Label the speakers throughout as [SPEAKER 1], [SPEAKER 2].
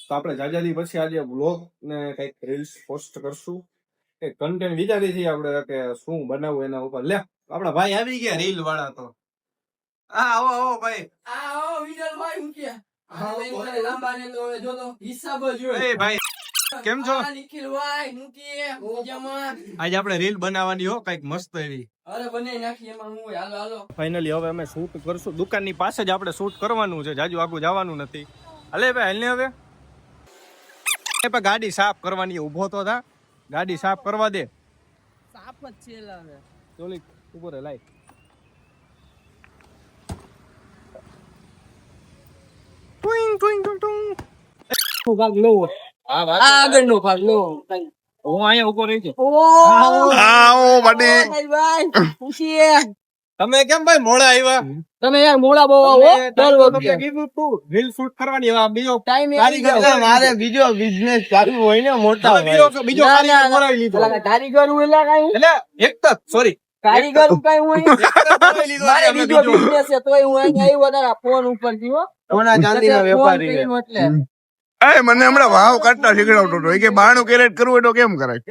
[SPEAKER 1] તો આપણે જાજાદી પછી આજે વ્લોગ ને કઈક રીલ્સ પોસ્ટ કરશું, કે કન્ટેન્ટ વિચારી છીએ આપણે કે શું બનાવવું એના ઉપર. લે આપણા ભાઈ આવી ગયા રીલ વાળા. તો આવો આવો ભાઈ. એ ભાઈ કેમ છો? આજે આપણે રીલ બનાવવાની હો કઈક મસ્ત એવી. ફાઇનલી હવે અમે શૂટ કરશું. દુકાનની પાસે જ આપણે શૂટ કરવાનું છે, જાજુ આગું જવાનું નથી. અલે ભાઈ હાલને હવે ગાડી સાફ કરવાની. ઉભો તો થા, ગાડી સાફ કરવા દે.
[SPEAKER 2] સાફ જ છે લાવે
[SPEAKER 1] ચોલી ઉભો રે લાઈ. ટુઈંગ ટુઈંગ ટુઈંગ
[SPEAKER 2] ભાગ લો. આગળનો ભાગ લો.
[SPEAKER 1] હું અહીંયા ઉભો રહી છું.
[SPEAKER 2] આવો બડી ભાઈ ખુશી.
[SPEAKER 1] તમે કેમ ભાઈ મોડા આવ્યા?
[SPEAKER 2] તમે યાર મોડા બહુ આવો દર વખતે.
[SPEAKER 1] કીધું તું રીલ શૂટ કરવાની. હવે બીજો
[SPEAKER 2] ટાઈમ
[SPEAKER 1] મારે બીજો બિઝનેસ ચાલુ હોય ને મોટા બીજો કારીગર બોલાવી લીધો.
[SPEAKER 2] કારીગર હું એલા કઈ
[SPEAKER 1] એટલે એક જ સોરી
[SPEAKER 2] કારીગર કઈ હું મારે બીજો બિઝનેસ છે તોય હું અહીંયા આવ્યો તારા ફોન ઉપર થી હો.
[SPEAKER 1] સોના ચાંદીના વેપારી છે.
[SPEAKER 2] એટલે
[SPEAKER 3] મને હમણાં ભાવ કાઢતા શીખડાવતો હતો કે 92 કેરેટ કરવું હોય તો કેમ કરાય?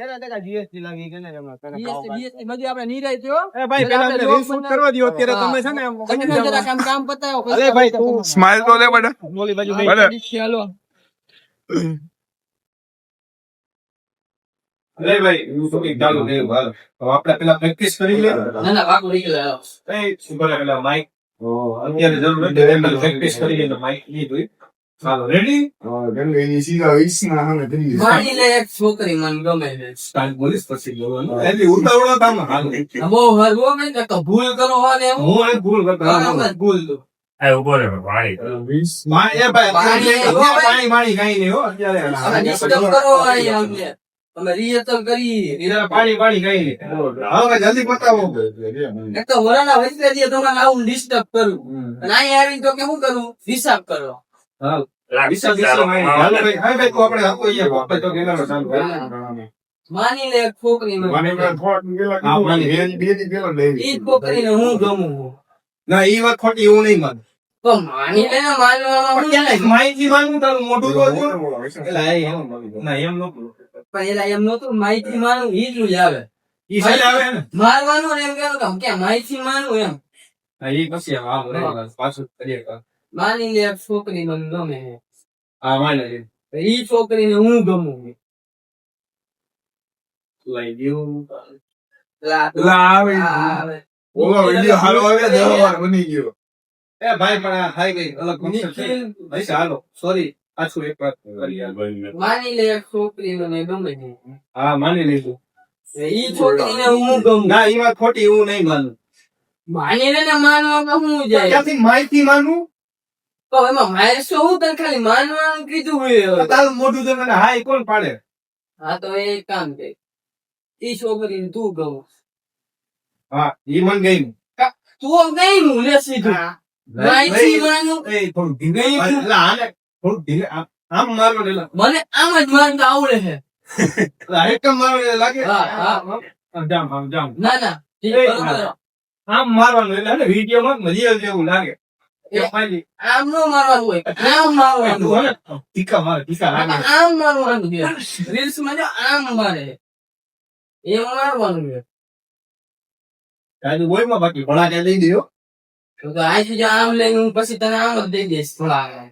[SPEAKER 1] જીએસટી લાગી કે ને હમણાં તને
[SPEAKER 2] બીએસટી બધી આપણે નિરાય થયો.
[SPEAKER 1] એ ભાઈ પેલા અમને રીલ શૂટ કરવા દો. અત્યારે તમે છે ને
[SPEAKER 2] તમે જરા કામ પતાવો.
[SPEAKER 1] અરે ભાઈ તું
[SPEAKER 3] સ્માઈલ તો દે બેટા.
[SPEAKER 1] મોલી બાજુ
[SPEAKER 3] ભલે.
[SPEAKER 2] ચાલો
[SPEAKER 1] અરે ભાઈ હું તો એક ચાલુ દે હાલ. તો આપણે પેલા પ્રેક્ટિસ કરી લે.
[SPEAKER 2] ના ના ભાગ લઈ ગયો.
[SPEAKER 1] એ સુપર પેલા માઈક અત્યારે જરૂર નથી. પેલા પ્રેક્ટિસ કરી લે તો માઈક લીધું. ચાલો રેડી.
[SPEAKER 2] મારી લે એક છોકરી મને ગમે છે.
[SPEAKER 1] સ્ટાર્ટ બોલીશ પછી બોલવાનું. એલી ઉતાવળો તામ હાલ.
[SPEAKER 2] બહુ હરવો ને તો ભૂલ કરો હાલે એમ.
[SPEAKER 1] હું એ ભૂલ કરતો
[SPEAKER 2] ભૂલ તો
[SPEAKER 1] માં એ ભાઈ પાણી પાણી કાઈ નહીં હો અત્યારે.
[SPEAKER 2] ડિસ્ટર્બ કરો આઈ અમને. અમે રિહર્સલ કરી
[SPEAKER 1] પાણી પાણી કાઈ નહીં. હવે જલ્દી પતાવો.
[SPEAKER 2] એક તો વરાના વચ્ચે જે તમારે આવું ડિસ્ટર્બ કરું અને અહીં આવીને તો કે શું કરું હિસાબ કરો.
[SPEAKER 1] હાલ વિસા વિસા માં હાલો ભાઈ. હા ભાઈ તો આપણે આપો અહીંયા આપણે તો કેનારો ચાલુ કરે.
[SPEAKER 2] માની લે એક છોકરી મને ઈ છોકરીને હું ગમું
[SPEAKER 1] ના ઈ વાત ખોટી એવું નહીં માન.
[SPEAKER 2] તો માની લે ને માનવામાં હું
[SPEAKER 1] પણ માહિતી માનું તારું મોટું તો જો. એલા એમ ના એમ નો
[SPEAKER 2] પણ એલા એમ નતું માહિતી માનું એટલું જ આવે.
[SPEAKER 1] ઈ સાઈડ આવે ને.
[SPEAKER 2] મારવાનું ને એમ કહેવાનું કે માહિતી માનું એમ.
[SPEAKER 1] હા ઈ પછી આમ રે પાછું કરીએ કા.
[SPEAKER 2] માની લે એક છોકરી મને ગમે
[SPEAKER 1] હા માને લે.
[SPEAKER 2] ઈ છોકરીને હું ગમું
[SPEAKER 1] લઈ ગયું.
[SPEAKER 2] આવે
[SPEAKER 1] એ ભાઈ પણ આ થઈ ગઈ અલગ કોન્સેપ્ટ છે. ભાઈ હાલો સોરી પાછું એક વાત કરી.
[SPEAKER 2] માની લે એક છોકરી મને ગમે
[SPEAKER 1] હા માની લીધું.
[SPEAKER 2] ઈ છોકરીને હું ગમું
[SPEAKER 1] ના ઈ વાત ખોટી એવું નહીં માનું.
[SPEAKER 2] માની લે ને માનવામાં હું જાય
[SPEAKER 1] ક્યાંથી માહિતી માનું?
[SPEAKER 2] તો એમાં મારે શું હું તને ખાલી માનવાનું કીધું હોય.
[SPEAKER 1] તારું મોઢું તો મને હાય કોણ પાડે?
[SPEAKER 2] હા તો એ કામ છે ઈ છોકરીને તું ગમ
[SPEAKER 1] હા ઈ મન ગઈ.
[SPEAKER 2] તું ગઈ હું લે સીધું માહિતી માનું
[SPEAKER 1] એ થોડું ધીરે એટલે આને થોડું ધીરે આમ મારો ને
[SPEAKER 2] મને આમ જ માનતા આવડે છે.
[SPEAKER 1] એકદમ મારો લાગે.
[SPEAKER 2] હા હા
[SPEAKER 1] જામ આમ જામ
[SPEAKER 2] ના ના ઠીક, બરોબર.
[SPEAKER 1] આમ મારવાનું એટલે વિડીયોમાં મજા જેવું લાગે.
[SPEAKER 2] આમ નો મારવાનું હોય આમ મારવાનું હોય.
[SPEAKER 1] ટીકા મારે ટીકા લાગે.
[SPEAKER 2] આમ મારવાનું છે રીલ્સ માં જો આમ મારે એમ મારવાનું છે.
[SPEAKER 1] તારી બોયમાં બાકી ભણા ત્યાં દઈ દયો.
[SPEAKER 2] તો આજી જો આમ લઈને હું પછી તને આમ જ દઈ દઈશ થોડા.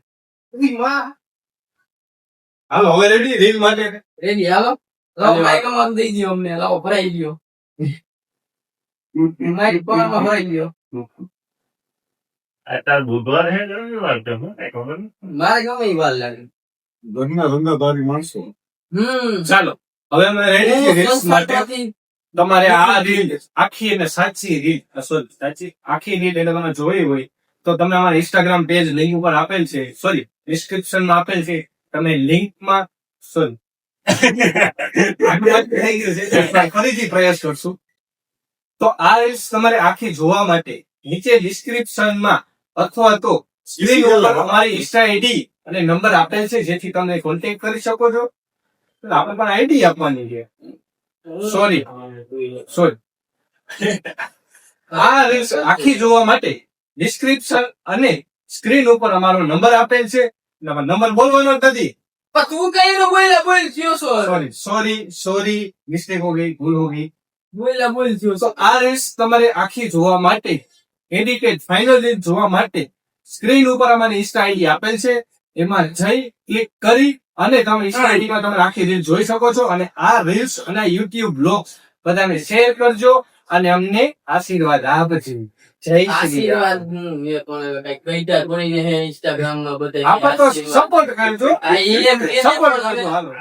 [SPEAKER 1] હાલો હવે રેડી રીલ માટે
[SPEAKER 2] રેડી હાલો લાવો માઈક માં દઈ દયો અમને લાવો ભરાઈ ગયો મારી પારમાં ભરાઈ ગયો. મારે ગમે ઈ વાર લાગે.
[SPEAKER 1] ચાલો હવે અમે રેડી છીએ રીલ્સ માટે. તમારે આ રીલ આખી અને સાચી રીલ સાચી આખી રીલ એટલે તમે જોઈ હોય તો તમને અમારા ઇન્સ્ટાગ્રામ પેજ લિંક ઉપર આપેલ છે, સોરી ડિસ્ક્રિપ્શન માં આપેલ છે. તમે લિંક માં સોરી ફરીથી પ્રયાસ કરશું. તો આ રીલ્સ તમારે આખી જોવા માટે નીચે ડિસ્ક્રિપ્શન માં અથવા તો સ્ક્રીન ઉપર અમારી ઇન્સ્ટા આઈડી અને નંબર આપેલ છે, જેથી તમે કોન્ટેક્ટ કરી શકો છો. આપણે પણ આઈડી આપવાની છે. સોરી આ રીલ્સ આખી જોવા માટે ડિસ્ક્રિપ્શન અને સ્ક્રીન ઉપર અમારો નંબર આપેલ છે. નંબર બોલવાનો નથી,
[SPEAKER 2] પણ તું કઈ નો બોલ થયો છો
[SPEAKER 1] સોરી મિસ્ટેક હો ગઈ, ભૂલ હો ગઈ.
[SPEAKER 2] બોલ થયો
[SPEAKER 1] તો આ રીલ્સ તમારે આખી જોવા માટે, એડિટેડ ફાઇનલ રીલ જોવા માટે સ્ક્રીન ઉપર અમારી ઇન્સ્ટા આઈડી આપેલ છે, એમાં જઈ ક્લિક કરી અને તમે ઇન્સ્ટા આઈડી માં તમે આખી રીલ જોઈ શકો છો. અને આ રીલ્સ અને યુટ્યુબ બ્લોગ્સ બધાને શેર કરજો અને અમને આશીર્વાદ આપજો. જય શ્રી
[SPEAKER 2] આશીર્વાદ
[SPEAKER 1] રામ.
[SPEAKER 2] મેં કોને કઈ કઈટા કોઈને હે ઇન્સ્ટાગ્રામ માં બધા
[SPEAKER 1] આપણે તો સપોર્ટ કરજો,
[SPEAKER 2] આ ઈ એમ
[SPEAKER 1] સપોર્ટ કરજો. હાલો.